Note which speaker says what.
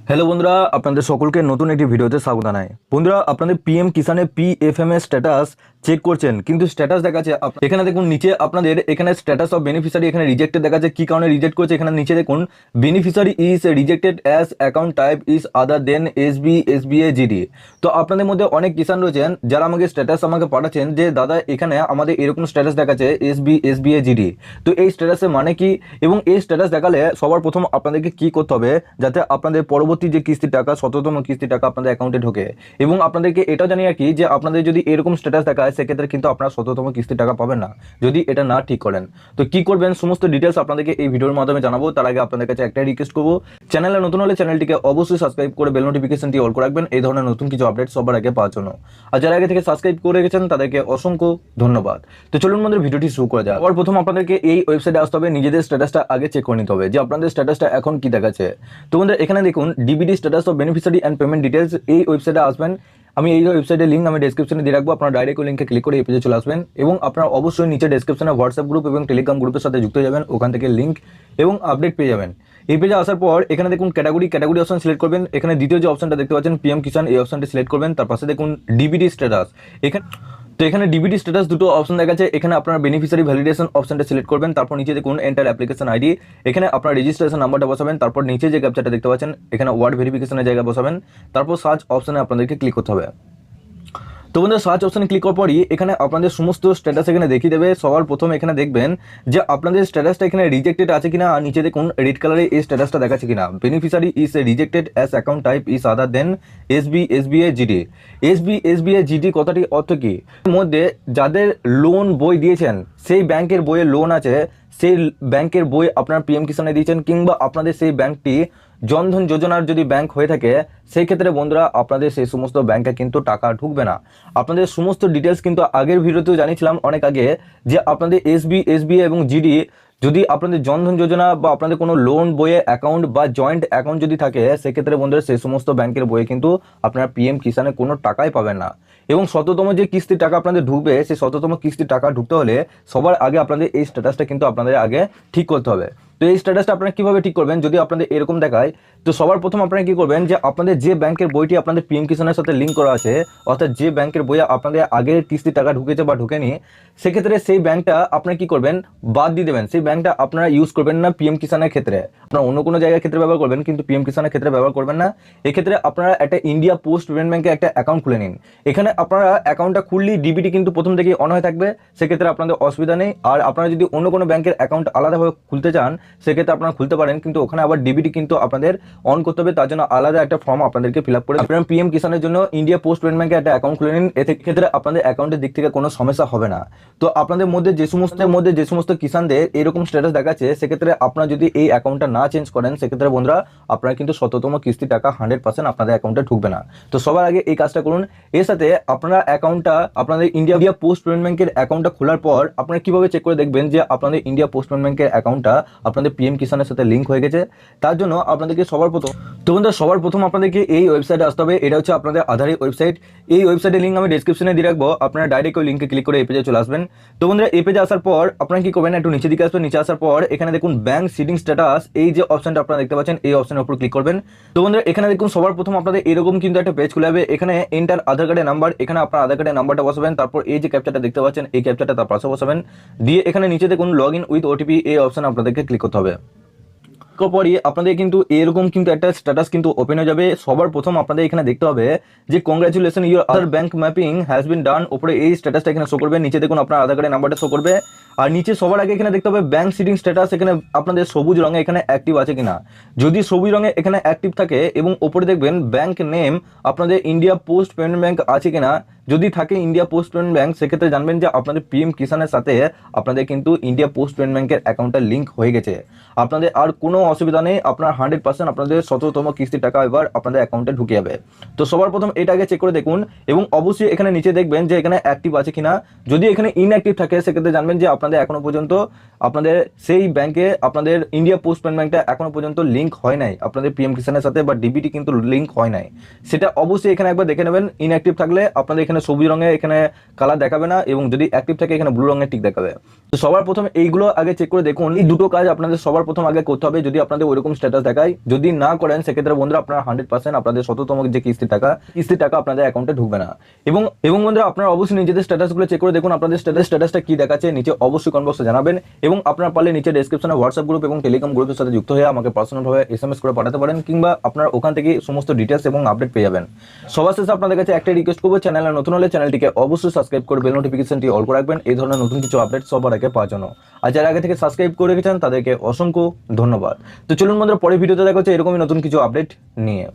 Speaker 1: Hello বন্ধুরা, আপনাদের সকলকে নতুন একটি ভিডিওতে স্বাগত জানাই। বন্ধুরা, আপনাদের পিএম কিষানের পিএফএম এর স্ট্যাটাস চেক করছেন, কিন্তু স্ট্যাটাস দেখাচ্ছে এখানে দেখুন নিচে আপনাদের এখানে স্ট্যাটাস অফ বেনিফিশিয়ারি এখানে রিজেক্টেড দেখাচ্ছে। কি কারণে রিজেক্ট করছে এখানে নিচে দেখুন, beneficiary is rejected as account type is other than SBA GD. তো আপনাদের মধ্যে অনেক কিষান রয়েছেন যারা আমাকে স্ট্যাটাস আমাকে পাঠাচ্ছেন যে দাদা এখানে আমাদের এরকম স্ট্যাটাস দেখাচ্ছে এসবিএ জিডি। তো এই স্ট্যাটাসের মানে কি এবং এই স্ট্যাটাস দেখালে সবার প্রথম আপনাদেরকে কি করতে হবে যাতে আপনাদের পরবর্তী যে কিস্তির টাকা 17তম কিস্তির টাকা আপনাদের অ্যাকাউন্টে ঢোকে। এবং আপনাদেরকে এটাও জানিয়ে রাখি যে আপনাদের যদি এরকম স্ট্যাটাস দেখায় সেক্ষেত্রে কিন্তু আপনারা 17তম কিস্তির টাকা পাবেন না যদি এটা না ঠিক করেন। তো কি করবেন সমস্ত ডিটেলস আপনাদেরকে এই ভিডিওর মাধ্যমে জানাবো। তার আগে আপনাদের কাছে একটাই রিকোয়েস্ট করবো, চ্যানেলে নতুন হলে চ্যানেলটিকে অবশ্যই সাবস্ক্রাইব করে বেল নোটিফিকেশনটি অল করে রাখবেন এই ধরনের নতুন কিছু আপডেট সবার আগে পাওয়ার জন্য। আর যারা আগে থেকে সাবস্ক্রাইব করে রেখেছেন তাদেরকে অসংখ্য ধন্যবাদ। তো চলুন আমাদের ভিডিওটি শুরু করা যাক। প্রথম আপনাদেরকে এই ওয়েবসাইটে আসতে হবে, নিজেদের স্ট্যাটাসটা আগে চেক করে নিতে হবে যে আপনাদের স্ট্যাটাসটা এখন কি দেখাচ্ছে। তো বন্ধুরা এখানে দেখুন DBD status of beneficiary and payment details, এই ওয়েবসাইটে আসবেন। আমি এই ওয়েবসাইটের লিঙ্ক আমি ডেসক্রিপশনে দিয়ে রাখবো, আপনারা ডাইরেক্ট ওই লিঙ্কে ক্লিক করে এই পেজে চলে আসবেন এবং আপনারা অবশ্যই নিচে ডেসক্রিপশনে হোয়াটসঅ্যাপ গ্রুপ এবং টেলিগ্রাম গ্রুপের সাথে যুক্ত হয়ে যাবেন, ওখান থেকে লিঙ্ক এবং আপডেট পেয়ে যাবেন। এই পেজে আসার পর এখানে দেখুন ক্যাটাগরি অপশন সিলেক্ট করবেন। এখানে দ্বিতীয় যে অপশনটা দেখতে পাচ্ছেন পিএম কিষান, এই অপশনটি সিলেক্ট করবেন। তার পাশে দেখুন ডিবিডি স্ট্যাটাস, এখানে ডিবিডি স্ট্যাটাস দুটো অপশন দেখাচ্ছে। এখানে আপনার বেনিফিশিয়ারি ভ্যালিডেশন অপশনটা সিলেক্ট করবেন, তারপর নিচে দেখুন এন্টার অ্যাপ্লিকেশন আইডি, এখানে আপনার রেজিস্ট্রেশন নাম্বারটা বসাবেন, তারপর নিচে যে ক্যাপচাটা দেখতে পাচ্ছেন এখানে ওয়ার্ড ভেরিফিকেশনের জায়গা বসাবেন, তারপর সার্চ অপশনে আপনাদেরকে ক্লিক করতে হবে। তো বন্ধুরা সার্চ অপশনে ক্লিক করার পরই এখানে আপনাদের সমস্ত স্ট্যাটাস এখানে দেখিয়ে দেবে। সবার প্রথমে এখানে দেখবেন যে আপনাদের স্ট্যাটাসটা এখানে রিজেক্টেড আছে কিনা, আর নিচে দেখুন রেড কালারে এই স্ট্যাটাসটা দেখাচ্ছে কিনা, beneficiary is rejected as account type is other than SBA GD. SBA GD কথাটি অর্থ কি, এর মধ্যে যাদের লোন বই দিয়েছেন সেই ব্যাংকের বইয়ে লোন আছে, সেই ব্যাংকের বই আপনার পিএম কিষানে দিয়েছেন, কিংবা আপনাদের সেই ব্যাংকটি জনধন যোজনার যদি ব্যাংক হয়ে থাকে সেই ক্ষেত্রে বন্ধুরা আপনাদের সেই সমস্ত ব্যাংকে কিন্তু টাকা ঢুকবে না। আপনাদের সমস্ত ডিটেলস কিন্তু আগের ভিডিওতেও জানিয়েছিলাম অনেক আগে যে আপনাদের এসবিএ এবং জিডি যদি আপনাদের জনধন যোজনা বা আপনাদের কোনো লোন বইয়ে অ্যাকাউন্ট বা জয়েন্ট অ্যাকাউন্ট যদি থাকে সেক্ষেত্রে বন্ধুরা সেই সমস্ত ব্যাংকের বইয়ে কিন্তু আপনারা পিএম কিষানে কোনো টাকাই পাবেন না। এবং 17তম যে কিস্তির টাকা আপনাদের ঢুকবে সেই 17তম কিস্তির টাকা ঢুকতে হলে সবার আগে আপনাদের এই স্ট্যাটাসটা কিন্তু আপনাদের আগে ঠিক করতে হবে। তো এই স্ট্যাটাসটা আপনারা কিভাবে ঠিক করবেন, যদি আপনাদের এরকম দেখায় তো সবার প্রথম আপনারা কি করবেন যে আপনাদের যে ব্যাংকের বইটি আপনাদের পিএম কিষানের সাথে লিঙ্ক করা আছে, অর্থাৎ যে ব্যাংকের বইয়ে আপনাদের আগের কিস্তির টাকা ঢুকেছে বা ঢুকেনি, সেক্ষেত্রে সেই ব্যাংকটা আপনারা কি করবেন বাদ দিয়ে দেবেন। সেই ব্যাংকটা আপনারা ইউজ করবেন না পিএম কিষানের ক্ষেত্রে, আপনারা অন্য কোনো জায়গার ক্ষেত্রে ব্যবহার করবেন কিন্তু পিএম কিষানের ক্ষেত্রে ব্যবহার করবেন না। এক্ষেত্রে আপনারা একটা ইন্ডিয়া পোস্ট পেমেন্ট ব্যাংকে একটা অ্যাকাউন্ট খুলে নিন। এখানে আপনারা অ্যাকাউন্টটা খুললেই ডিবিটি কিন্তু প্রথম থেকেই অন হয়ে থাকবে, সেক্ষেত্রে আপনাদের অসুবিধা নেই। আর আপনারা যদি অন্য কোনো ব্যাংকের অ্যাকাউন্ট আলাদাভাবে খুলতে চান সেক্ষেত্রে আপনারা খুলতে পারেন, কিন্তু ওখানে আবার ডিবিটি কিন্তু আপনাদের অন করতে হবে, তার জন্য আলাদা একটা ফর্ম আপনাদেরকে ফিল আপ করে আপনারা পিএম কিষানের জন্য ইন্ডিয়া পোস্ট পেমেন্ট ব্যাংকে একটা অ্যাকাউন্ট খুলে নিন। এতে ক্ষেত্রে আপনাদের অ্যাকাউন্টের দিক থেকে কোনো সমস্যা হবে না। তো আপনাদের মধ্যে যে সমস্ত কিষানদের এরকম স্ট্যাটাস দেখাচ্ছে সেক্ষেত্রে আপনারা যদি এই অ্যাকাউন্টটা না চেঞ্জ করেন সেক্ষেত্রে বন্ধুরা আপনারা কিন্তু 17তম কিস্তি টাকা 100% আপনাদের অ্যাকাউন্টে ঢুকবে না। তো সবার আগে এই কাজটা করুন। এর সাথে আপনারা অ্যাকাউন্টটা আপনাদের ইন্ডিয়া পোস্ট পেমেন্ট ব্যাংকের অ্যাকাউন্টটা খোলার পর আপনারা কিভাবে চেক করে দেখবেন যে আপনাদের ইন্ডিয়া পোস্ট পেমেন্ট ব্যাংকের অ্যাকাউন্টটা আপনাদের পিএম কিষানের সাথে লিঙ্ক হয়ে গেছে। তার জন্য আপনাদেরকে সবার প্রথম আপনাদেরকে এই ওয়েবসাইটে আসতে হবে। এটা হচ্ছে আপনাদের আধারের ওয়েবসাইট। এই ওয়েবসাইটের লিঙ্ক আমি ডেসক্রিপশনে দিয়ে রাখবো, আপনারা ডাইরেক্ট ওই লিঙ্কে ক্লিক করে এই পেজে চলে আসবেন। তো বন্ধুরা এই পেজে আসার পর আপনারা কি করবেন, একটু নিচে দিকে আসবেন। নিচে আসার পর এখানে দেখুন ব্যাংক সিডিং স্ট্যাটাস, এই যে অপশনটা আপনারা দেখতে পাচ্ছেন এই অপশনের উপর ক্লিক করবেন। তো বন্ধুরা এখানে দেখুন সবার প্রথম আপনাদের এরকম কিন্তু একটা পেজ খুলে যাবে। এখানে এন্টার আধার কার্ডের নাম্বার, এখানে আপনার আধার কার্ডের নাম্বারটা বসাবেন, তারপর এই যে ক্যাপচাটা দেখতে পাচ্ছেন এই ক্যাপচাটা তার পাশে বসাবেন, দিয়ে এখানে নিচে দেখুন লগ ইন উইথ ওটিপি, এই অপশন আপনাদেরকে ক্লিক করতে হবে। পরই আপনাদের কিন্তু এরকম কিন্তু একটা স্ট্যাটাস কিন্তু ওপেন হয়ে যাবে। সবার প্রথম আপনাদের এখানে দেখতে হবে যে congratulation your Aadhaar bank mapping has been done, উপরে এই স্ট্যাটাসটা এখানে শো করবে, নিচে দেখুন আপনার আধার কার্ডের নাম্বারটা শো করবে, আর নিচে সবার আগে এখানে দেখতে হবে ব্যাংক সিডিং স্ট্যাটাস, এখানে আপনাদের সবুজ রঙে এখানে অ্যাক্টিভ আছে কিনা। যদি সবুজ রঙে এখানে অ্যাক্টিভ থাকে এবং উপরে দেখবেন ব্যাংক নেম আপনাদের ইন্ডিয়া পোস্ট পেমেন্ট ব্যাংক আছে কিনা, যদি থাকে ইন্ডিয়া পোস্ট পেমেন্ট ব্যাংক সেক্ষেত্রে জানবেন যে আপনাদের পিএম কিষানের সাথে আপনাদের কিন্তু ইন্ডিয়া পোস্ট পেমেন্ট ব্যাংকের অ্যাকাউন্টটা লিঙ্ক হয়ে গেছে। আপনাদের আর কোনো অসুবিধা নেই, আপনার 100% আপনাদের 17তম কিস্তির টাকা এবার আপনাদের অ্যাকাউন্টে ঢুকে যাবে। তো সবার প্রথম এটাকে চেক করে দেখুন এবং অবশ্যই এখানে নিচে দেখবেন যে এখানে অ্যাক্টিভ আছে কিনা। যদি এখানে ইনঅ্যাক্টিভ থাকে সেক্ষেত্রে জানবেন যে আপনার আপনাদের এখনো পর্যন্ত আপনাদের সেই ব্যাংকে আপনাদের ইন্ডিয়া পোস্ট পেমেন্ট ব্যাংকটা এখনো পর্যন্ত লিঙ্ক হয় নাই আপনাদের পিএম কিষানের সাথে, বা ডিবিটি কিন্তু লিঙ্ক হয় নাই। সেটা অবশ্যই এখানে একবার দেখে নেবেন। ইনঅ্যাক্টিভ থাকলে আপনাদের এখানে সবুজ রঙে এখানে কালার দেখাবে না, এবং যদি অ্যাক্টিভ থাকে এখানে ব্লু রঙের টিক দেখাবে। তো সবার প্রথমে এইগুলো আগে চেক করে দেখুন। এই দুটো কাজ আপনাদের সবার প্রথম আগে করতে হবে যদি আপনাদের ওইরকম স্ট্যাটাস দেখায়। যদি না করেন সেক্ষেত্রে বন্ধুরা আপনারা 100% আপনাদের শততম যে কিস্তির টাকা আপনাদের অ্যাকাউন্টে ঢুকবে না। এবং বন্ধুরা আপনারা অবশ্যই নিজেদের স্ট্যাটাসগুলো চেক করে দেখুন আপনাদের স্ট্যাটাসটা কি দেখাচ্ছে। নিচে অবশ্যই কমেন্ট বক্সে জানাবেন, এবং আপনারা পারলে নিচে ডেসক্রিপশনে হোয়াটসঅ্যাপ গ্রুপ এবং টেলিগ্রাম গ্রুপের সাথে যুক্ত হয়ে আমাকে পার্সোনালভাবে SMS করে পাঠাতে পারেন, কিংবা আপনারা ওখান থেকে সমস্ত ডিটেলস এবং আপডেট পেয়ে যাবেন। সবার শেষে আপনাদের কাছে একটা রিকোয়েস্ট করবো, চ্যানেলে নতুন হলে চ্যানেলটিকে অবশ্যই সাবস্ক্রাইব করে বেল নোটিফিকেশনটি অল করে রাখবেন এই ধরনের নতুন কিছু আপডেট সবার আগে পাওয়ার জন্য। আর যারা আগে থেকে সাবস্ক্রাইব করে রেখেছেন তাদেরকে অসংখ্য ধন্যবাদ। তো চলুন বন্ধুরা, পরের ভিডিওতে দেখা হচ্ছে এরকমই নতুন কিছু আপডেট নিয়ে।